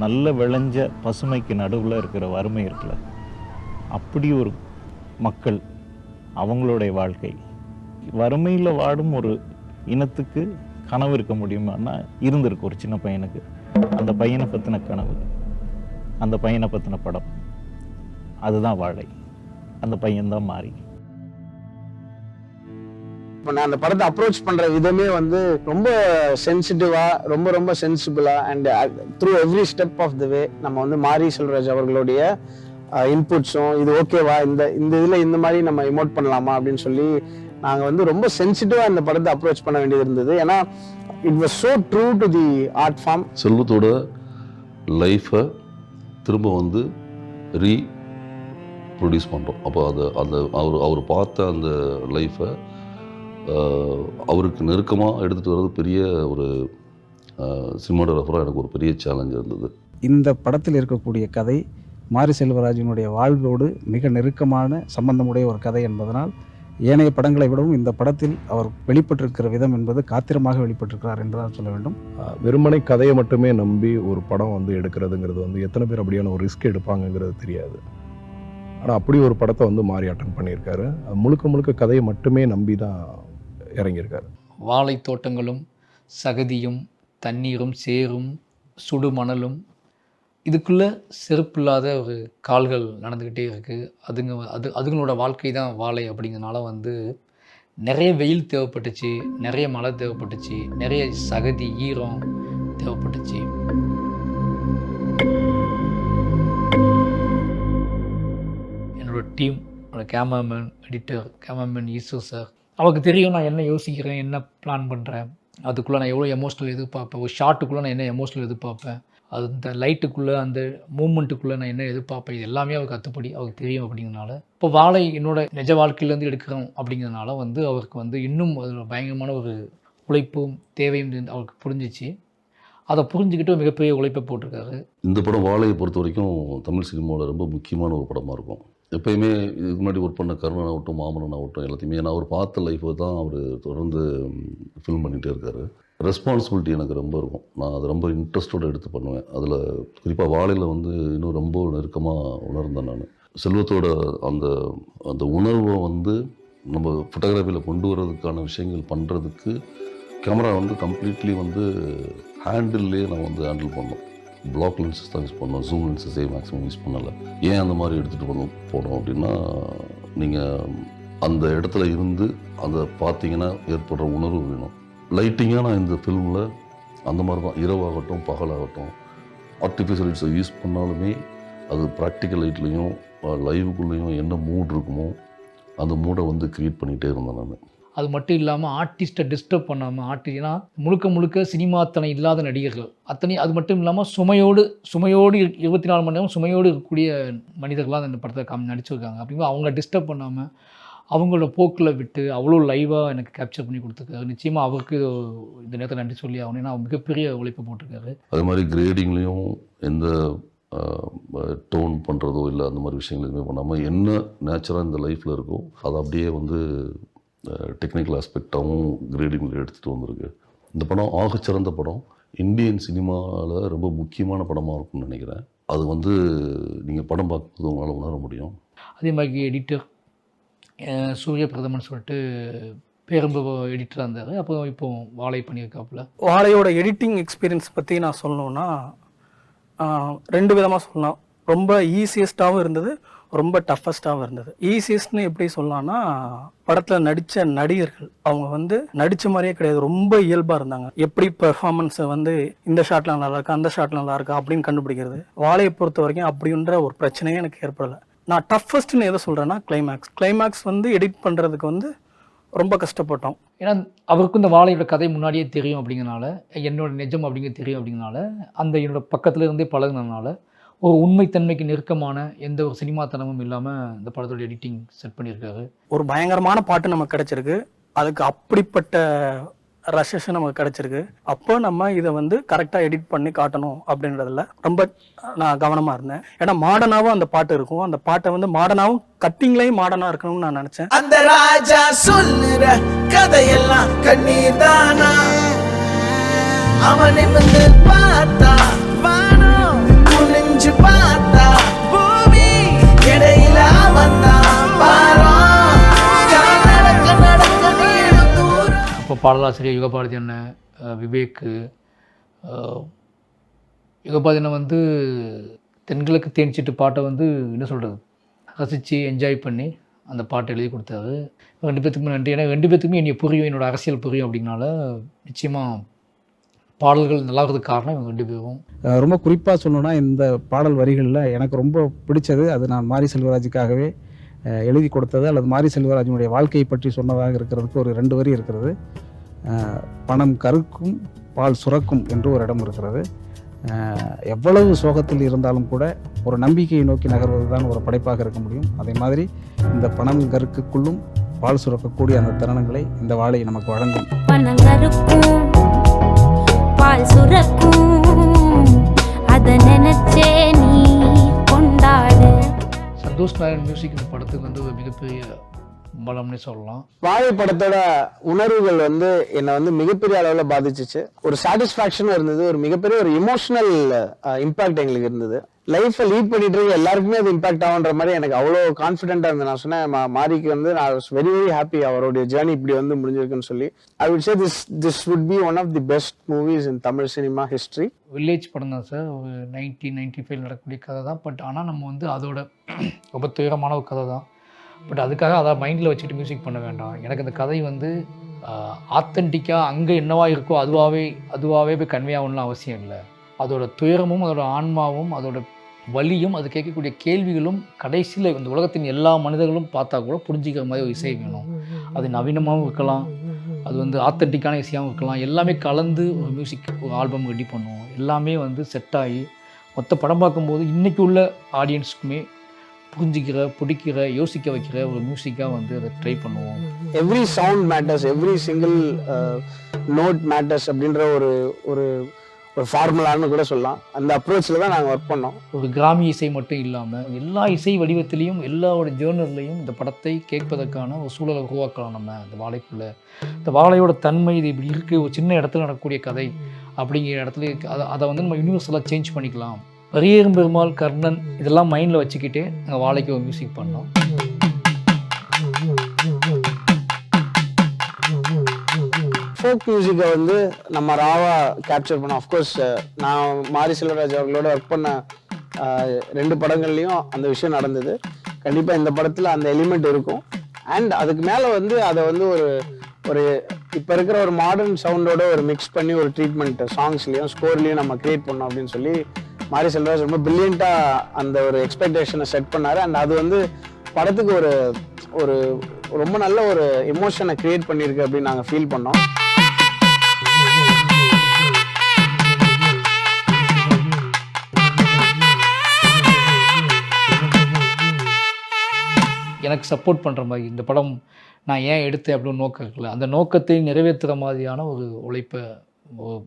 நல்ல விளைஞ்ச பசுமைக்கு நடுவில் இருக்கிற வறுமை இருக்குல்ல, அப்படி ஒரு மக்கள், அவங்களுடைய வாழ்க்கை, வறுமையில் வாடும் ஒரு இனத்துக்கு கனவு இருக்க முடியுமான்னா இருந்திருக்கு ஒரு சின்ன பையனுக்கு. அந்த பையனை பற்றின கனவு, அந்த பையனை பற்றின படம், அதுதான் வாழை. அந்த பையன்தான் மாறி. இப்போ நான் அந்த படத்தை அப்ரோச் பண்ற விதமே வந்து ரொம்ப சென்சிட்டிவா, ரொம்ப ரொம்ப சென்சிபிளா, and through every step of the way நம்ம வந்து மாரி செல்வராஜ் அவர்களுடைய இன்புட்ஸும், இது ஓகேவா, இந்த இதில் இந்த மாதிரி நம்ம இமோட் பண்ணலாமா அப்படின்னு சொல்லி நாங்கள் வந்து ரொம்ப சென்சிட்டிவாக இந்த படத்தை அப்ரோச் பண்ண வேண்டியது இருந்தது. ஏன்னா it was so true to the art form. செல்வத்தோட லைஃப்பை திரும்ப வந்து ரீப்ரொடியூஸ் பண்ணுறோம். அப்போ அவர் பார்த்த அந்த லைஃப்பை அவருக்கு நெருக்கமாக எடுத்துகிட்டு வர்றது பெரிய ஒரு சினிமாட்டோகிராஃபராக எனக்கு ஒரு பெரிய சேலஞ்ச் இருந்தது. இந்த படத்தில் இருக்கக்கூடிய கதை மாரி செல்வராஜினுடைய வாழ்வோடு மிக நெருக்கமான சம்பந்தமுடைய ஒரு கதை என்பதனால் ஏனைய படங்களை விடவும் இந்த படத்தில் அவர் வெளிப்பட்டிருக்கிற விதம் என்பது காத்திரமாக வெளிப்பட்டிருக்கிறார் என்றுதான் சொல்ல வேண்டும். வெறுமனை கதையை மட்டுமே நம்பி ஒரு படம் வந்து எடுக்கிறதுங்கிறது வந்து எத்தனை பேர் அப்படியான ஒரு ரிஸ்க் எடுப்பாங்கங்கிறது தெரியாது. ஆனால் அப்படி ஒரு படத்தை வந்து மாரி அட்டன் பண்ணியிருக்காரு. முழுக்க முழுக்க கதையை மட்டுமே நம்பி தான் இறங்கியிருக்காரு. வாழை தோட்டங்களும் சகதியும் தண்ணீரும் சேரும் சுடு மணலும், இதுக்குள்ளே செருப்பில்லாத ஒரு கால்கள் நடந்துக்கிட்டே இருக்குது. அதுங்களோட வாழ்க்கை தான் வாழை. அப்படிங்கிறதுனால வந்து நிறைய வெயில் தேவைப்பட்டுச்சு, நிறைய மழை தேவைப்பட்டுச்சு, நிறைய சகதி ஈரம் தேவைப்பட்டுச்சு. என்னோடய team, cameraman, editor, cameraman Eswar sir, அவருக்கு தெரியும் நான் என்ன யோசிக்கிறேன், என்ன பிளான் பண்ணுறேன், அதுக்குள்ளே நான் எவ்வளோ எமோஷ்னல் எதிர்பார்ப்பேன், ஒரு ஷார்ட்டுக்குள்ளே நான் என்ன எமோஷ்னல் எதிர்பார்ப்பேன், அது இந்த லைட்டுக்குள்ளே அந்த மூமெண்ட்டுக்குள்ளே நான் என்ன எதிர்பார்ப்பேன், இது எல்லாமே அவருக்கு கற்றுப்படி அவருக்கு தெரியும். அப்படிங்கிறனால இப்போ வாழை என்னோட நிஜ வாழ்க்கையிலேருந்து எடுக்கிறோம் அப்படிங்கிறதுனால வந்து அவருக்கு வந்து இன்னும் அதில் பயங்கரமான ஒரு உழைப்பும் தேவையும் அவருக்கு புரிஞ்சிச்சு. அதை புரிஞ்சுக்கிட்டு மிகப்பெரிய உழைப்பை போட்டிருக்காரு. இந்த படம் வாழையை பொறுத்த வரைக்கும் தமிழ் சினிமாவில் ரொம்ப முக்கியமான ஒரு படமாக இருக்கும். எப்போயுமே இதுக்கு முன்னாடி ஒர்க் பண்ண கர்ணன் ஆகட்டும், மாமன்னன் ஆகட்டும், எல்லாத்தையுமே நான் அவர் பார்த்த லைஃப்பை தான் அவர் தொடர்ந்து ஃபில்ம் பண்ணிகிட்டே இருக்கார். ரெஸ்பான்சிபிலிட்டி எனக்கு ரொம்ப இருக்கும். நான் அதை ரொம்ப இன்ட்ரெஸ்டோடு எடுத்து பண்ணுவேன். அதில் குறிப்பாக வாழையில் வந்து இன்னும் ரொம்ப நெருக்கமாக உணர்ந்தேன் நான். செல்வத்தோட அந்த அந்த உணர்வை வந்து நம்ம ஃபோட்டோகிராஃபியில் கொண்டு வர்றதுக்கான விஷயங்கள் பண்ணுறதுக்கு கேமரா வந்து கம்ப்ளீட்லி வந்து ஹேண்டில்லே நான் வந்து ஹேண்டில் பண்ணோம். பிளாக் லென்சஸ் தான் யூஸ் பண்ணோம், ஜூம் லென்சஸே மேக்ஸிமம் யூஸ் பண்ணலை. ஏன் அந்த மாதிரி எடுத்துகிட்டு போனோம் அப்படின்னா, நீங்கள் அந்த இடத்துல இருந்து அதை பார்த்தீங்கன்னா ஏற்படுற உணர்வு வேணும். லைட்டிங்காக நான் இந்த ஃபில்மில் அந்த மாதிரி தான், இரவாகட்டும் பகலாகட்டும் ஆர்டிஃபிஷியல் லைட்ஸை யூஸ் பண்ணாலுமே அது ப்ராக்டிக்கல் லைட்லேயும் லைவுக்குள்ளேயும் என்ன மூட் இருக்குமோ அந்த மூடை வந்து க்ரியேட் பண்ணிகிட்டே இருந்தேன் நான். அது மட்டும் இல்லாமல் ஆர்டிஸ்ட்டை டிஸ்டர்ப் பண்ணாமல், ஏன்னா முழுக்க சினிமா அத்தனை இல்லாத நடிகர்கள் அத்தனை, அது மட்டும் இல்லாமல் சுமையோடு 24 மணி நேரம் சுமையோடு இருக்கக்கூடிய மனிதர்களாக அந்த படத்தை நடிச்சிருக்காங்க. அப்படிங்கும்போது அவங்கள டிஸ்டர்ப் பண்ணாமல் அவங்களோட போக்கில் விட்டு அவ்வளோ லைவாக எனக்கு கேப்சர் பண்ணி கொடுத்துருக்காரு. நிச்சயமாக அவருக்கு இந்த நேரத்தில் நன்றி சொல்லி ஆகணும். ஏன்னா அவர் மிகப்பெரிய உழைப்பு போட்டிருக்காரு. அது மாதிரி கிரேடிங்லேயும் எந்த டோன் பண்ணுறதோ இல்லை அந்த மாதிரி விஷயங்கள் எதுவுமே பண்ணாமல் என்ன நேச்சுராக இந்த லைஃப்பில் இருக்கோ அதை அப்படியே வந்து டெக்னிக்கல் ஆஸ்பெக்டாகவும் கிரேடிங்கில் எடுத்துகிட்டு வந்திருக்கு. இந்த படம் ஆகச்சிறந்த படம், இந்தியன் சினிமாவில் ரொம்ப முக்கியமான படமாக இருக்கும்னு நினைக்கிறேன். அது வந்து நீங்கள் படம் பார்க்கும்போது உங்களால் உணர முடியும். அதே மாதிரி எடிட்டர் சூரிய பிரதமன் சொல்லிட்டு பேரம்பு எடிட்டராக இருந்தார். அப்போ இப்போ வாழை பண்ணியிருக்காப்புல. வாழையோட எடிட்டிங் எக்ஸ்பீரியன்ஸ் பற்றி நான் சொல்லணுன்னா 2 விதமாக சொல்லலாம். ரொம்ப ஈஸியஸ்ட்டாகவும் இருந்தது, ரொம்ப டஃபஸ்ட்டாகவும் இருந்தது. ஈஸியஸ்ட்னு எப்படி சொல்லலாம்னா, படத்தில் நடித்த நடிகர்கள் அவங்க வந்து நடித்த மாதிரியே கிடையாது, ரொம்ப இயல்பாக இருந்தாங்க. எப்படி பெர்ஃபார்மன்ஸை வந்து இந்த ஷாட்டில் நல்லா இருக்கா, அந்த ஷாட்டில் நல்லா இருக்கா அப்படின்னு கண்டுபிடிக்கிறது. வாழையை பொறுத்த வரைக்கும் அப்படின்ற ஒரு பிரச்சனையே எனக்கு ஏற்படலை. நான் டஃபஸ்ட்னு எதை சொல்கிறேன்னா கிளைமேக்ஸ் வந்து எடிட் பண்ணுறதுக்கு வந்து ரொம்ப கஷ்டப்பட்டோம். ஏன்னா அவருக்கும் இந்த வாழையோட கதை முன்னாடியே தெரியும். அப்படிங்கிறனால என்னோட நிஜம் அப்படிங்கிறது தெரியும். அப்படிங்கிறனால அந்த என்னோட பக்கத்தில் இருந்தே பழகுனதுனால ஒரு உண்மைத்தன்மைக்கு நெருக்கமான எந்த ஒரு சினிமாத்தனமும் இல்லாமல் இந்த படத்தோட எடிட்டிங் செட் பண்ணியிருக்காரு. ஒரு பயங்கரமான பாட்டு நமக்கு கிடைச்சிருக்கு, அதுக்கு அப்படிப்பட்ட ரஷஸ் நமக்கு கிடைச்சிருக்கு. அப்போ நம்ம இதை வந்து கரெக்டாக எடிட் பண்ணி காட்டணும் அப்படின்றதுல ரொம்ப நான் கவனமாக இருந்தேன். ஏன்னா மாடர்னாகவும் அந்த பாட்டு இருக்கும், அந்த பாட்டை வந்து மாடர்னாகவும் கட்டிங்லையும் மாடர்னாக இருக்கணும்னு நான் நினச்சேன். அந்த ராஜா சொல்லுற கதையெல்லாம் கண்ணீர் தானா, அவனை வந்து பார்த்தா வானம் பாடலாசிரியர் யுகபாரதி அண்ணன், விவேக்கு, யுகபாரதி அண்ணன் வந்து தென்கிழக்கு தேன்சிட்டு பாட்டை வந்து என்ன சொல்கிறது, ரசித்து என்ஜாய் பண்ணி அந்த பாட்டை எழுதி கொடுத்தாரு. 2 பேத்துக்குமே நன்றி. ஏன்னா 2 பேத்துக்குமே என்னை புரியும், என்னோடய அரசியல் புரியும். அப்படின்னால நிச்சயமாக பாடல்கள் நல்லா இருக்கிறதுக்கு காரணம் இவங்க 2 பேரும். ரொம்ப குறிப்பாக சொல்லணும்னா இந்த பாடல் வரிகளில் எனக்கு ரொம்ப பிடிச்சது, அது நான் மாரி செல்வராஜுக்காகவே எழுதி கொடுத்தது அல்லது மாரி செல்வராஜனுடைய வாழ்க்கையை பற்றி சொன்னதாக இருக்கிறதுக்கு ஒரு 2 வரி இருக்கிறது. பணம் கருக்கும் பால் சுரக்கும் என்று ஒரு இடம் இருக்கிறது. எவ்வளவு சோகத்தில் இருந்தாலும் கூட ஒரு நம்பிக்கையை நோக்கி நகர்வது தான் ஒரு படைப்பாக இருக்க முடியும். அதே மாதிரி இந்த பணம் கருக்குள்ளும் பால் சுரக்கக்கூடிய அந்த தருணங்களை இந்த வாழை நமக்கு வழங்கும். பணம் கருக்கும் பால் சுரக்கும் அதை நினைச்சே நீ கொண்டாடு. சந்தோஷ் நாராயண் மியூசிக் இந்த படத்துக்கு வந்து ஒரு மிகப்பெரிய பலம்னே சொல்லலாம். வாழை படத்தோட உணர்வுகள் வந்து என்னை வந்து மிகப்பெரிய அளவில் பாதிச்சிச்சு. ஒரு சாட்டிஸ்ஃபேக்ஷனும் இருந்தது, ஒரு மிகப்பெரிய ஒரு இமோஷனல் இம்பாக்ட் எங்களுக்கு இருந்தது. லைஃப்பை லீட் பண்ணிட்டு இருக்க எல்லாருக்குமே அது இம்பாக்ட் ஆகுன்ற மாதிரி எனக்கு அவ்வளோ கான்ஃபிடென்ட்டாக இருந்தது. நான் சொன்னேன் மாரிக்கு வந்து நான் வாஸ் வெரி வெரி ஹாப்பி அவருடைய ஜேர்னி இப்படி வந்து முடிஞ்சிருக்குன்னு சொல்லி. I would say this would be one of the best movies in Tamil cinema history. Village படம் தான் சார், ஒரு 1995 நடக்கக்கூடிய கதை தான். பட் ஆனால் நம்ம வந்து அதோட ரொம்ப துயரமான ஒரு கதை தான். பட் அதுக்காக அதை மைண்டில் வச்சுட்டு மியூசிக் பண்ண வேண்டாம். எனக்கு அந்த கதை வந்து ஆத்தென்டிக்காக அங்கே என்னவா இருக்கோ அதுவாகவே போய் கன்வே ஆகணும்னு அவசியம் இல்லை. அதோட துயரமும் அதோட ஆன்மாவும் அதோட வலியும் அது கேட்கக்கூடிய கேள்விகளும் கடைசியில் இந்த உலகத்தின் எல்லா மனிதர்களும் பார்த்தா கூட புரிஞ்சிக்கிற மாதிரி ஒரு இசை வேணும். அது நவீனமாகவும் இருக்கலாம், அது வந்து ஆத்தென்டிக்கான இசையாகவும் இருக்கலாம். எல்லாமே கலந்து ஒரு மியூசிக் ஒரு ஆல்பம் ரெடி பண்ணுவோம். எல்லாமே வந்து செட் ஆகி மொத்த படம் பார்க்கும்போது இன்றைக்கி உள்ள ஆடியன்ஸுக்குமே புரிஞ்சிக்கிற, பிடிக்கிற, யோசிக்க வைக்கிற ஒரு மியூசிக்காக வந்து அதை ட்ரை பண்ணுவோம். Every sound matters, every single note matters அப்படின்ற ஒரு ஒரு ஒரு ஃபார்முலான்னு கூட சொல்லலாம். அந்த அப்ரோச்சில் தான் நாங்கள் ஒர்க் பண்ணோம். ஒரு கிராமிய இசை மட்டும் இல்லாமல் எல்லா இசை வடிவத்திலையும் எல்லாரோட ஜேர்னர்லையும் இந்த படத்தை கேட்பதற்கான ஒரு சூழலை உருவாக்கலாம். நம்ம இந்த வாழைக்குள்ளே இந்த வாழையோட தன்மை இது இப்படி இருக்குது, ஒரு சின்ன இடத்துல நடக்கக்கூடிய கதை அப்படிங்கிற இடத்துல அதை வந்து நம்ம யூனிவர்சலாக சேஞ்ச் பண்ணிக்கலாம். பரியேறும் பெருமாள், கர்ணன் இதெல்லாம் மைண்டில் வச்சுக்கிட்டே நாங்கள் வாழைக்கு ஒரு மியூசிக் பண்ணோம். ஃபோக் மியூசிக்கை வந்து நம்ம ராவா கேப்சர் பண்ணோம். அஃப்கோர்ஸ் நான் மாரி செல்வராஜ் அவர்களோட ஒர்க் பண்ண 2 படங்கள்லையும் அந்த விஷயம் நடந்தது. கண்டிப்பாக இந்த படத்தில் அந்த எலிமெண்ட் இருக்கும். அண்ட் அதுக்கு மேலே வந்து அதை வந்து ஒரு இப்போ இருக்கிற ஒரு மாடர்ன் சவுண்டோட ஒரு மிக்ஸ் பண்ணி ஒரு ட்ரீட்மெண்ட் சாங்ஸ்லேயும் ஸ்கோர்லேயும் நம்ம கிரியேட் பண்ணோம் அப்படின்னு சொல்லி மாரி செல்வராஜ் ரொம்ப பிரில்லியண்ட்டாக அந்த ஒரு எக்ஸ்பெக்டேஷனை செட் பண்ணார். அண்ட் அது வந்து படத்துக்கு ஒரு ஒரு ரொம்ப நல்ல ஒரு எமோஷனை கிரியேட் பண்ணியிருக்கு அப்படின்னு நாங்கள் ஃபீல் பண்ணோம். எனக்கு சப்போர்ட் பண்ணுற மாதிரி இந்த படம் நான் ஏன் எடுத்தேன் அப்படின்னு நோக்கம் இருக்குல்ல, அந்த நோக்கத்தை நிறைவேற்றுற மாதிரியான ஒரு உழைப்பை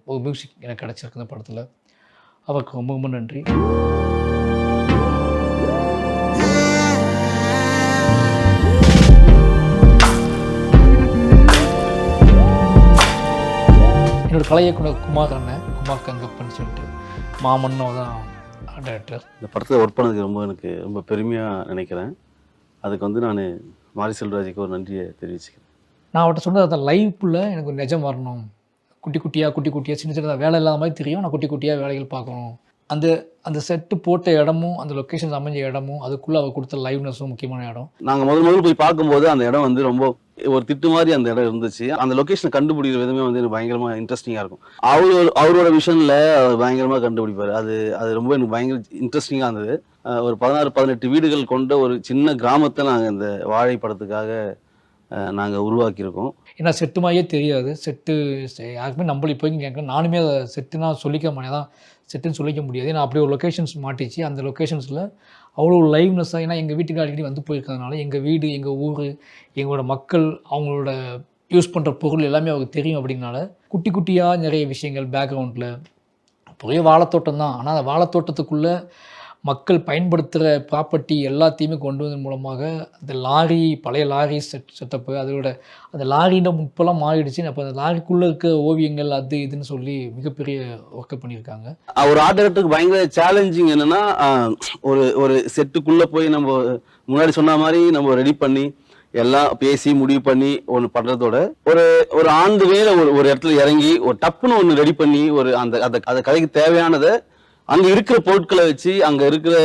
ஒரு மியூசிக் எனக்கு கிடச்சிருக்கு இந்த படத்தில். அவருக்கு ரொம்ப ரொம்ப நன்றி. என்னோடய கலை இயக்குனர் குமார் அண்ணன், குமார் கங்கப்பன்னு சொல்லிட்டு மாமன்னோ தான் டைரக்டர். இந்த படத்தில் ஒர்க் பண்ணதுக்கு எனக்கு ரொம்ப பெருமையாக நினைக்கிறேன். அதுக்கு வந்து நான் மாரி செல்வராஜுக்கு ஒரு நன்றியை தெரிவிச்சுக்கிறேன். நான் அவர்கிட்ட சொன்னது அந்த லைஃப்பில் எனக்கு ஒரு நிஜம் வரணும், குட்டி குட்டியாக சின்ன சின்னதாக வேலை இல்லாத மாதிரி தெரியும், நான் குட்டி குட்டியாக வேலைகள் பார்க்கணும். அந்த செட்டு போட்ட இடமும் அந்த லொக்கேஷன்ஸ் அமைஞ்ச இடமும் அதுக்குள்ளே அவர் கொடுத்த லைவ்னஸும் முக்கியமான இடம். நாங்கள் முதல் போய் பார்க்கும்போது அந்த இடம் வந்து ரொம்ப ஒரு திட்டு மாதிரி அந்த இடம் இருந்துச்சு. அந்த லொக்கேஷனை கண்டுபிடிக்கிற விதமே வந்து எனக்கு பயங்கரமாக இன்ட்ரெஸ்டிங்காக இருக்கும். அவரோட விஷனில் அவர் பயங்கரமாக கண்டுபிடிப்பார். அது ரொம்ப எனக்கு பயங்கர இன்ட்ரெஸ்டிங்காக இருந்தது. ஒரு 16-18 வீடுகள் கொண்ட ஒரு சின்ன கிராமத்தை நாங்கள் இந்த வாழை படத்துக்காக நாங்கள் உருவாக்கியிருக்கோம். ஏன்னா செட்டு மாதிரியே தெரியாது, செட்டு யாருக்குமே நம்மளி போய் கேட்க, நானுமே அதை செட்டுனா சொல்லிக்க மாட்டேன், தான் செட்டுன்னு சொல்லிக்க முடியாது. ஏன்னா அப்படி ஒரு லொக்கேஷன்ஸ் மாட்டிச்சு. அந்த லொக்கேஷன்ஸில் அவ்வளோ லைவ்னஸ்ஸாக, ஏன்னா எங்கள் வீட்டுக்கு அடிக்கடி வந்து போயிருக்கிறதுனால எங்கள் வீடு, எங்கள் ஊர், எங்களோட மக்கள், அவங்களோட யூஸ் பண்ணுற பொருள் எல்லாமே அவருக்கு தெரியும். அப்படின்னால குட்டி குட்டியாக நிறைய விஷயங்கள் பேக்ரவுண்டில் பெரிய வாழைத்தோட்டம் தான், ஆனால் அந்த வாழைத்தோட்டத்துக்குள்ளே மக்கள் பயன்படுத்துகிற ப்ராப்பர்ட்டி எல்லாத்தையுமே கொண்டு வந்ததன் மூலமாக அந்த லாரி, பழைய லாரி செட்டப்பு, அதோட அந்த லாரியில் இப்போலாம் மாறிடுச்சு. அப்போ அந்த லாரிக்குள்ளே இருக்க ஓவியங்கள் அது இதுன்னு சொல்லி மிகப்பெரிய ஒர்க்கை பண்ணியிருக்காங்க. ஒரு ஆர்ட் டைரக்டருக்கு பயங்கர சேலஞ்சிங் என்னென்னா, ஒரு செட்டுக்குள்ளே போய் நம்ம முன்னாடி சொன்ன மாதிரி நம்ம ரெடி பண்ணி எல்லாம் பேசி முடிவு பண்ணி ஒன்று பண்ணுறதோட ஒரு ஒரு ஆண்டு வேலை ஒரு இடத்துல இறங்கி ஒரு டப்புன்னு ஒன்று ரெடி பண்ணி ஒரு அந்த கதைக்கு தேவையானதை அங்கே இருக்கிற பொருட்களை வச்சு அங்கே இருக்கிற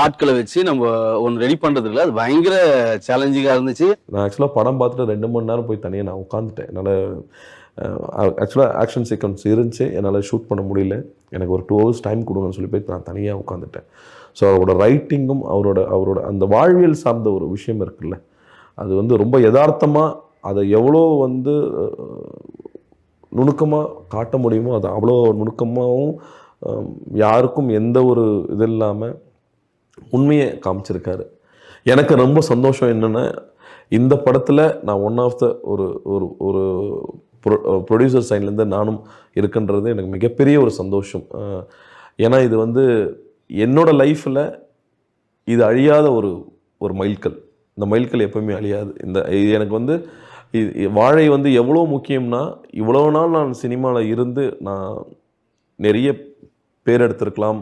ஆட்களை வச்சு நம்ம ஒன்று ரெடி பண்ணுறதுல அது பயங்கர சேலஞ்சிங்காக இருந்துச்சு. நான் ஆக்சுவலாக படம் பார்த்துட்டு 2 மணி நேரம் போய் தனியாக நான் உட்காந்துட்டேன். என்னால் ஆக்சுவலாக ஆக்ஷன் சீக்வன்ஸ் இருந்துச்சு, என்னால் ஷூட் பண்ண முடியல. எனக்கு ஒரு 2 hours டைம் கொடுங்கன்னு சொல்லி போய் நான் தனியாக உட்காந்துட்டேன். ஸோ அவரோட ரைட்டிங்கும் அவரோட அந்த வாழ்வியல் சார்ந்த ஒரு விஷயம் இருக்குல்ல, அது வந்து ரொம்ப யதார்த்தமாக அதை எவ்வளோ வந்து நுணுக்கமாக காட்ட முடியுமோ அதை அவ்வளோ நுணுக்கமாகவும் யாருக்கும் எந்த ஒரு இது இல்லாமல் உண்மையை காமிச்சிருக்காரு. எனக்கு ரொம்ப சந்தோஷம் என்னென்னா, இந்த படத்தில் நான் ஒன் ஆஃப் த ஒரு ப்ரொடியூசர் சைட்லேருந்து நானும் இருக்குன்றது எனக்கு மிகப்பெரிய ஒரு சந்தோஷம். ஏன்னா இது வந்து என்னோடய லைஃப்பில் இது அழியாத ஒரு மைல்கல். இந்த மைல்கல் எப்போவுமே அழியாது. இது எனக்கு வந்து வாழை வந்து எவ்வளோ முக்கியம்னா, இவ்வளோ நாள் நான் சினிமாவில் இருந்து நான் நிறைய பேர் எடுத்திருக்கலாம்,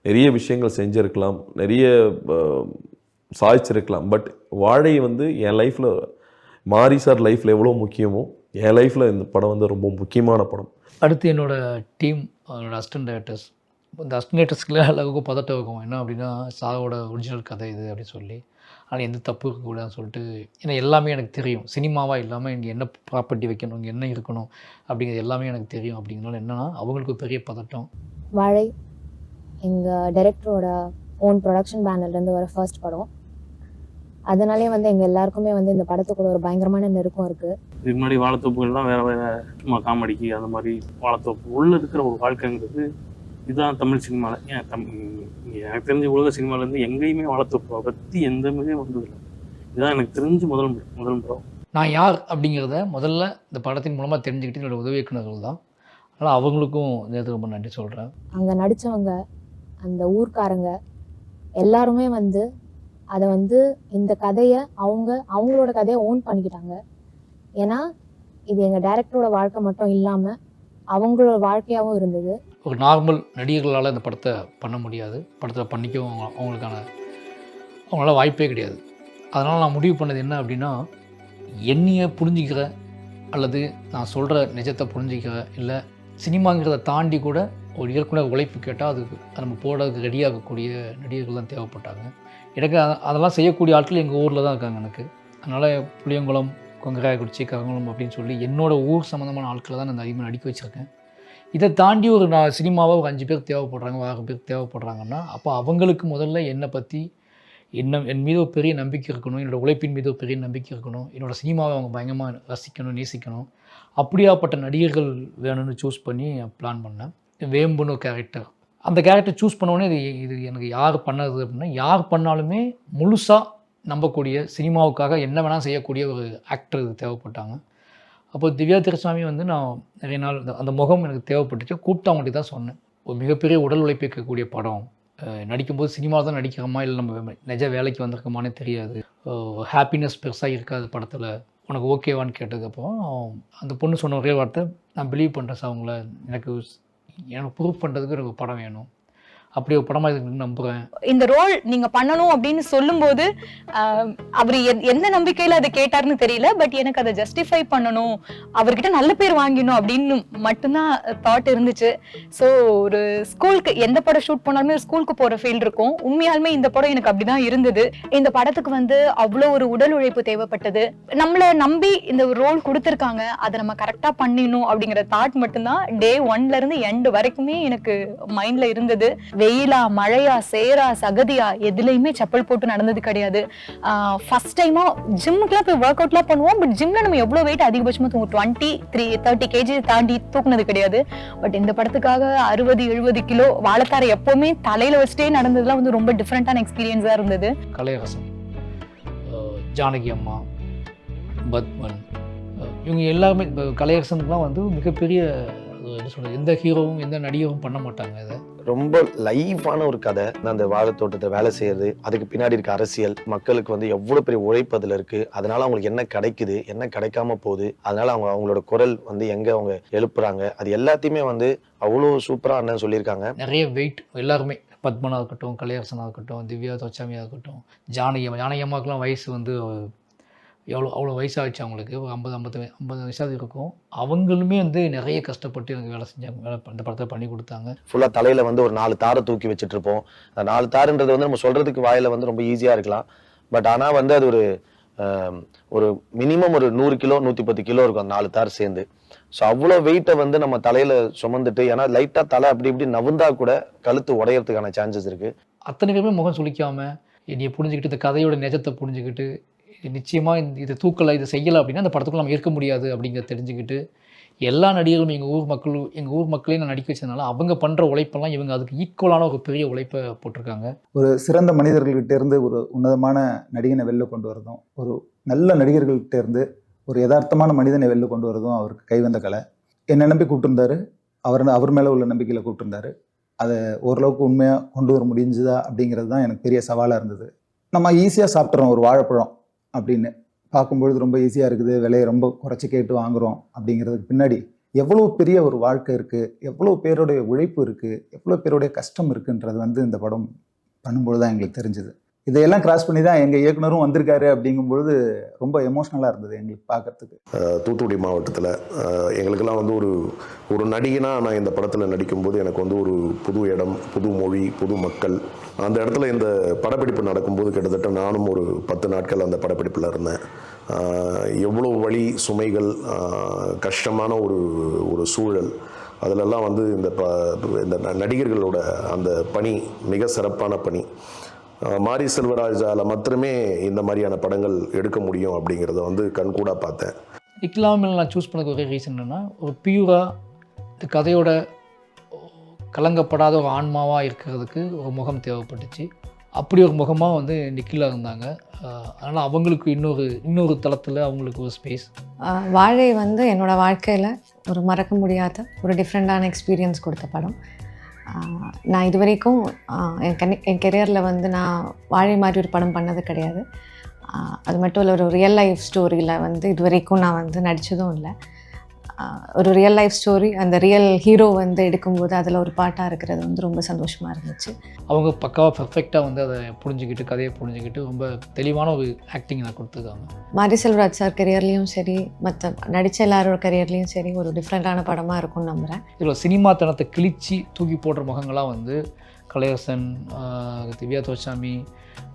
நிறைய விஷயங்கள் செஞ்சுருக்கலாம், நிறைய சாதிச்சிருக்கலாம். பட் வாழை வந்து என் லைஃப்பில், மாரி சார் லைஃப்பில் எவ்வளோ முக்கியமோ என் லைஃப்பில் இந்த படம் வந்து ரொம்ப முக்கியமான படம். அடுத்து என்னோடய டீம், என்னோடய அசிஸ்டன்ட் டைரக்டர்ஸ். இந்த அசிஸ்டன்ட் டைரக்டர்ஸ்க்குள்ள அளவுக்கு பதட்டம் இருக்கும். என்ன அப்படின்னா, சாரோட ஒரிஜினல் கதை இது அப்படின்னு சொல்லி, ஆனால் எந்த தப்பு இருக்கக்கூடாதுன்னு சொல்லிட்டு, ஏன்னா எல்லாமே எனக்கு தெரியும். சினிமாவாக இல்லாமல் இங்கே என்ன ப்ராப்பர்ட்டி வைக்கணும், இங்கே என்ன இருக்கணும் அப்படிங்கிறது எல்லாமே எனக்கு தெரியும். அப்படிங்கிறனால என்னென்னா அவங்களுக்கு ஒரு பெரிய பதட்டம். வாழை எங்கள் டைரக்டரோட ஓன் ப்ரொடக்ஷன் பேனர்லேருந்து வர ஃபர்ஸ்ட் படம். அதனாலே வந்து எங்கள் எல்லாருக்குமே வந்து இந்த படத்துக்குள்ள ஒரு பயங்கரமான நெருக்கம் இருக்குது. இதுக்கு முன்னாடி வாழைத்தோப்புகள்லாம் வேறு சும்மா காமெடிக்கு அந்த மாதிரி, வாழைத்தோப்பு உள்ளே இருக்கிற ஒரு வாழ்க்கைங்கிறது இதுதான் தமிழ் சினிமாவில். ஏன் எனக்கு தெரிஞ்ச உலக சினிமாவிலேருந்து எங்கேயுமே வாழைத்தோப்பை பற்றி எந்த மாதிரியே வந்ததில்லை. இதுதான் எனக்கு தெரிஞ்சு முதல் படம். நான் யார் அப்படிங்கிறத முதல்ல இந்த படத்தின் மூலமாக தெரிஞ்சுக்கிட்டு என்னோடய உதவி இயக்குநர்கள் தான். அதனால் அவங்களுக்கும் நேரத்துக்கு ரொம்ப நன்றி சொல்கிறேன். அங்கே நடித்தவங்க, அந்த ஊர்க்காரங்க எல்லாருமே வந்து அதை வந்து இந்த கதையை அவங்களோட கதையை ஓன் பண்ணிக்கிட்டாங்க. ஏன்னா இது எங்கள் டைரக்டரோட வாழ்க்கை மட்டும் இல்லாமல் அவங்களோட வாழ்க்கையாகவும் இருந்தது. ஒரு நார்மல் நடிகர்களால் இந்த படத்தை பண்ண முடியாது, படத்தில் பண்ணிக்கவும் அவங்களால வாய்ப்பே கிடையாது. அதனால் நான் முடிவு பண்ணது என்ன அப்படின்னா, என்னையை புரிஞ்சிக்கிற அல்லது நான் சொல்கிற நிஜத்தை புரிஞ்சிக்கிற, இல்லை சினிமாங்கிறத தாண்டி கூட ஒரு இயக்குனர் உழைப்பு கேட்டால் அதுக்கு நம்ம போடுறதுக்கு ரெடியாகக்கூடிய நடிகர்கள் தான் தேவைப்பட்டாங்க. எனக்கு அதெல்லாம் செய்யக்கூடிய ஆட்கள் எங்கள் ஊரில் தான் இருக்காங்க எனக்கு. அதனால் புளியங்குளம், கொங்கராயக்குறிச்சி, கரங்குளம் அப்படின்னு சொல்லி என்னோடய ஊர் சம்மந்தமான ஆட்களை தான் நான் அதிகமாக நடிக்க வச்சுருக்கேன். இதை தாண்டி ஒரு சினிமாவை ஒரு 5 பேர் தேவைப்படுறாங்க, 6 பேர் தேவைப்படுறாங்கன்னா, அப்போ அவங்களுக்கு முதல்ல என்னை பற்றி என் மீது ஒரு பெரிய நம்பிக்கை இருக்கணும், என்னோடய உழைப்பின் மீது ஒரு பெரிய நம்பிக்கை இருக்கணும், என்னோடய சினிமாவை அவங்க பயங்கரமாக ரசிக்கணும், நேசிக்கணும். அப்படியாப்பட்ட நடிகர்கள் வேணும்னு சூஸ் பண்ணி பிளான் பண்ணேன். வேம்புன்னு ஒரு கேரக்டர், அந்த கேரக்டர் சூஸ் பண்ணோடனே இது எனக்கு யார் பண்ணது அப்படின்னா, யார் பண்ணாலுமே முழுசாக நம்பக்கூடிய, சினிமாவுக்காக என்ன வேணால் செய்யக்கூடிய ஒரு ஆக்டர் இது தேவைப்பட்டாங்க. அப்போ திவ்யா துரைசாமி வந்து நான் நிறைய நாள் அந்த முகம் எனக்கு தேவைப்பட்டுச்சு. கூப்பிட்டு அவங்கள்ட்ட தான் சொன்னேன், ஒரு மிகப்பெரிய உடல் உழைப்பு இருக்கக்கூடிய படம், நடிக்கும்போது சினிமாவில் தான் நடிக்கிறோமா இல்லை நம்ம நிஜ வேலைக்கு வந்திருக்கோமானே தெரியாது, ஹாப்பினஸ் பெருசாக இருக்காது படத்தில், உனக்கு ஓகேவான்னு கேட்டதுக்கப்புறம் அந்த பொண்ணு சொன்ன ஒரே வார்த்தை, நான் பிலீவ் பண்ணுறேன் சார், அவங்கள எனக்கு ப்ரூவ் பண்ணுறதுக்கு எனக்கு படம் வேணும், அப்படி ஒரு படமாக இதுக்கு நம்புகிறேன். இந்த ரோல் நீங்கள் பண்ணணும் அப்படின்னு சொல்லும்போது அவர் எந்த நம்பிக்கையில் அதை கேட்டார்னு தெரியல, பட் எனக்கு அதை ஜஸ்டிஃபை பண்ணணும், அவர்கிட்ட நல்ல பேர் வாங்கிடணும் அப்படின்னு மட்டும்தான் தாட் இருந்துச்சு. ஸோ ஒரு ஸ்கூலுக்கு எந்த படம் ஷூட் பண்ணாலுமே ஒரு ஸ்கூலுக்கு போகிற ஃபீல் இருக்கும். உண்மையாலுமே இந்த படம் எனக்கு அப்படி தான் இருந்தது. இந்த படத்துக்கு வந்து அவ்வளோ ஒரு உடல் உழைப்பு தேவைப்பட்டது. நம்மளை நம்பி இந்த ஒரு ரோல் கொடுத்துருக்காங்க, அதை நம்ம கரெக்டாக பண்ணிடணும் அப்படிங்கிற தாட் மட்டும்தான் டே 1லேருந்து எண்டு வரைக்குமே எனக்கு மைண்டில் இருந்தது. வெயிலா, மழையா, சேரா, சகதியா, எதுலையுமே செப்பல் போட்டு நடந்தது கிடையாது. ஃபர்ஸ்ட் டைமா ஜிம்முக்குலாம் போய் ஒர்க் அவுட்லாம் பண்ணுவோம், பட் ஜிம்ல நம்ம எவ்வளோ வெயிட் அதிகபட்சமாக தூக்கும் 20-30 kg தாண்டி தூக்குனது கிடையாது. பட் இந்த படத்துக்காக 60-70 கிலோ வாழைத்தாரை எப்பவுமே தலையில வச்சுட்டே நடந்ததுலாம் வந்து ரொம்ப டிஃப்ரெண்டான எக்ஸ்பீரியன்ஸாக இருந்தது. கலையரசன், ஜானகி அம்மா, பத்மன், இவங்க எல்லாருமே கலையரசனுக்குலாம் வந்து மிகப்பெரிய என்ன சொல்கிறது, எந்த ஹீரோவும் எந்த நடிகரும் பண்ண மாட்டாங்க. இதை ரொம்ப லைஃபான ஒரு கதை. அந்த வாழைத்தோட்டத்தை வேலை செய்யறது, அதுக்கு பின்னாடி இருக்க அரசியல், மக்களுக்கு வந்து எவ்வளவு பெரிய உழைப்பு அதுல இருக்கு, அதனால அவங்களுக்கு என்ன கிடைக்குது, என்ன கிடைக்காம போகுது, அதனால அவங்களோட குரல் வந்து எங்க அவங்க எழுப்புறாங்க, அது எல்லாத்தையுமே வந்து அவ்வளோ சூப்பரா அண்ணன் சொல்லியிருக்காங்க. நிறைய வெயிட் எல்லாருமே பத்மனாக இருக்கட்டும், கலையரசனாக இருக்கட்டும், திவ்யா தோச்சாமியாக இருக்கட்டும், ஜானகியம்மாக்கெலாம் வயசு வந்து அவ்வளோ வயசாகிடுச்சு அவங்களுக்கு. ஒரு 50 வயசாவது இருக்கும். அவங்களுமே வந்து நிறைய கஷ்டப்பட்டு எனக்கு வேலை செஞ்சாங்க. இந்த படத்தை பண்ணி கொடுத்தாங்க. ஃபுல்லாக தலையில் வந்து ஒரு 4 தாரை தூக்கி வச்சுட்டு இருப்போம். அந்த 4 தாருன்றது வந்து நம்ம சொல்கிறதுக்கு வாயில் வந்து ரொம்ப ஈஸியாக இருக்கலாம். பட் ஆனால் வந்து அது ஒரு மினிமம் ஒரு 100 கிலோ 110 கிலோ இருக்கும் அந்த 4 தார் சேர்ந்து. ஸோ அவ்வளோ வெயிட்டை வந்து நம்ம தலையில் சுமந்துட்டு, ஏன்னா லைட்டாக தலை அப்படி இப்படி நவுந்தா கூட கழுத்து உடையறதுக்கான சான்சஸ் இருக்குது. அத்தனை பேருமே முகம் சுளிக்காமல் என்னையை புரிஞ்சுக்கிட்டு, இந்த கதையோட நிஜத்தை புரிஞ்சுக்கிட்டு, நிச்சயமாக இது தூக்கலை, இது செய்யலை அப்படின்னா அந்த படத்துக்குள்ள நம்ம இருக்க முடியாது அப்படிங்கிறத தெரிஞ்சுக்கிட்டு, எல்லா நடிகர்களும் எங்கள் ஊர் மக்களையும் நான் நடிக்க வச்சதுனால அவங்க பண்ணுற உழைப்பெல்லாம் இவங்க அதுக்கு ஈக்குவலான ஒரு பெரிய உழைப்பை போட்டிருக்காங்க. ஒரு சிறந்த மனிதர்கள்கிட்ட இருந்து ஒரு உன்னதமான நடிகனை வெளில கொண்டு வரதும், ஒரு நல்ல நடிகர்கள்கிட்ட இருந்து ஒரு யதார்த்தமான மனிதனை வெளில கொண்டு வரதும் அவருக்கு கைவந்த கலை. என்னை நம்பி கூப்பிட்டுருந்தாரு, அவர் மேலே உள்ள நம்பிக்கையில் கூப்பிட்டுருந்தாரு. அதை ஓரளவுக்கு உண்மையாக கொண்டு வர முடிஞ்சுதா அப்படிங்கிறது தான் எனக்கு பெரிய சவாலாக இருந்தது. நம்ம ஈஸியாக சாப்பிட்றோம் ஒரு வாழைப்பழம் அப்படின்னு பார்க்கும்பொழுது ரொம்ப ஈஸியாக இருக்குது, விலையை ரொம்ப குறைச்சி கேட்டு வாங்குகிறோம். அப்படிங்கிறதுக்கு பின்னாடி எவ்வளோ பெரிய ஒரு வாழ்க்கை இருக்குது, எவ்வளோ பேருடைய உழைப்பு இருக்குது, எவ்வளோ பேருடைய கஷ்டம் இருக்குன்றது வந்து இந்த படம் பண்ணும்பொழுது தான் எங்களுக்கு தெரிஞ்சுது. இதையெல்லாம் கிராஸ் பண்ணி தான் எங்கள் இயக்குனரும் வந்திருக்காரு. அப்படிங்கும்பொழுது ரொம்ப எமோஷ்னலாக இருந்தது எங்களுக்கு பார்க்கறதுக்கு. தூத்துக்குடி மாவட்டத்தில் எங்களுக்கெல்லாம் வந்து ஒரு நடிகனாக நான் இந்த படத்தில் நடிக்கும்போது எனக்கு வந்து ஒரு புது இடம், புது மொழி, புது மக்கள். அந்த இடத்துல இந்த படப்பிடிப்பு நடக்கும்போது கிட்டத்தட்ட நானும் ஒரு 10 நாட்கள் அந்த படப்பிடிப்பில் இருந்தேன். எவ்வளோ வலி சுமைகள், கஷ்டமான ஒரு சூழல், அதிலெல்லாம் வந்து இந்த நடிகர்களோட அந்த பணி மிக சிறப்பான பணி. மாரி செல்வராஜால் மட்டுமே இந்த மாதிரியான படங்கள் எடுக்க முடியும் அப்படிங்கிறத வந்து கண்கூடாக பார்த்தேன். நிக்கிலாமில் நான் சூஸ் பண்ணதுக்கு ஒரே ரீசன் என்னென்னா, ஒரு பியூராக இந்த கதையோட கலங்கப்படாத ஒரு ஆன்மாவாக இருக்கிறதுக்கு ஒரு முகம் தேவைப்பட்டுச்சு. அப்படி ஒரு முகமாக வந்து நிக்கிலா இருந்தாங்க. அதனால் அவங்களுக்கு இன்னொரு தளத்தில் அவங்களுக்கு ஒரு ஸ்பேஸ். வாழை வந்து என்னோடய வாழ்க்கையில் ஒரு மறக்க முடியாத ஒரு டிஃப்ரெண்ட்டான எக்ஸ்பீரியன்ஸ் கொடுத்த படம். நான் இது வரைக்கும் என் கெரியரில் வந்து நான் வாழை மாதிரி ஒரு படம் பண்ணது கிடையாது. அது மட்டும் இல்லை, ஒரு ரியல் லைஃப் ஸ்டோரியில் வந்து இது வரைக்கும் நான் வந்து நடித்ததும் இல்லை. ஒரு ரியல் லைஃப் ஸ்டோரி, அந்த ரியல் ஹீரோ வந்து எடுக்கும்போது அதில் ஒரு பாட்டாக இருக்கிறது வந்து ரொம்ப சந்தோஷமாக இருந்துச்சு. அவங்க பக்காவாக பர்ஃபெக்டாக வந்து அதை புரிஞ்சுக்கிட்டு, கதையை புரிஞ்சுக்கிட்டு ரொம்ப தெளிவான ஒரு ஆக்டிங் நான் கொடுத்துருக்காங்க. மாரி செல்வராஜ் சார் கெரியர்லேயும் சரி, மற்ற நடித்த எல்லாரோட கெரியர்லேயும் சரி, ஒரு டிஃப்ரெண்ட்டான படமாக இருக்கும்னு நம்புகிறேன். இதில் சினிமா தனத்தை கிழிச்சி தூக்கி போடுற முகங்களாக வந்து கலையரசன், திவ்யா தோச்சாமி,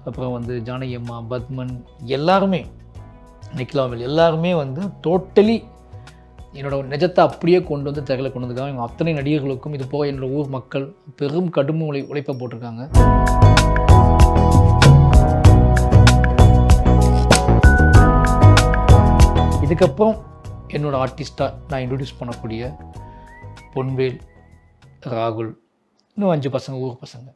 அப்புறம் வந்து ஜானகியம்மா, பத்மன், எல்லாருமே, நிக்கிலாவில் எல்லாருமே வந்து டோட்டலி என்னோட நிஜத்தை அப்படியே கொண்டு வந்து திரையில் கொண்டு வந்திருக்காங்க. இவங்க அத்தனை நடிகர்களுக்கும் இது போக என்னோட ஊர் மக்கள் பெரும் கடும் உழைப்பை போட்டிருக்காங்க. இதுக்கப்புறம் என்னோடய ஆர்டிஸ்ட்டாக நான் இன்ட்ரடியூஸ் பண்ணக்கூடிய பொன்வேல், ராகுல், இன்னும் 5 பசங்க, ஊர் பசங்க.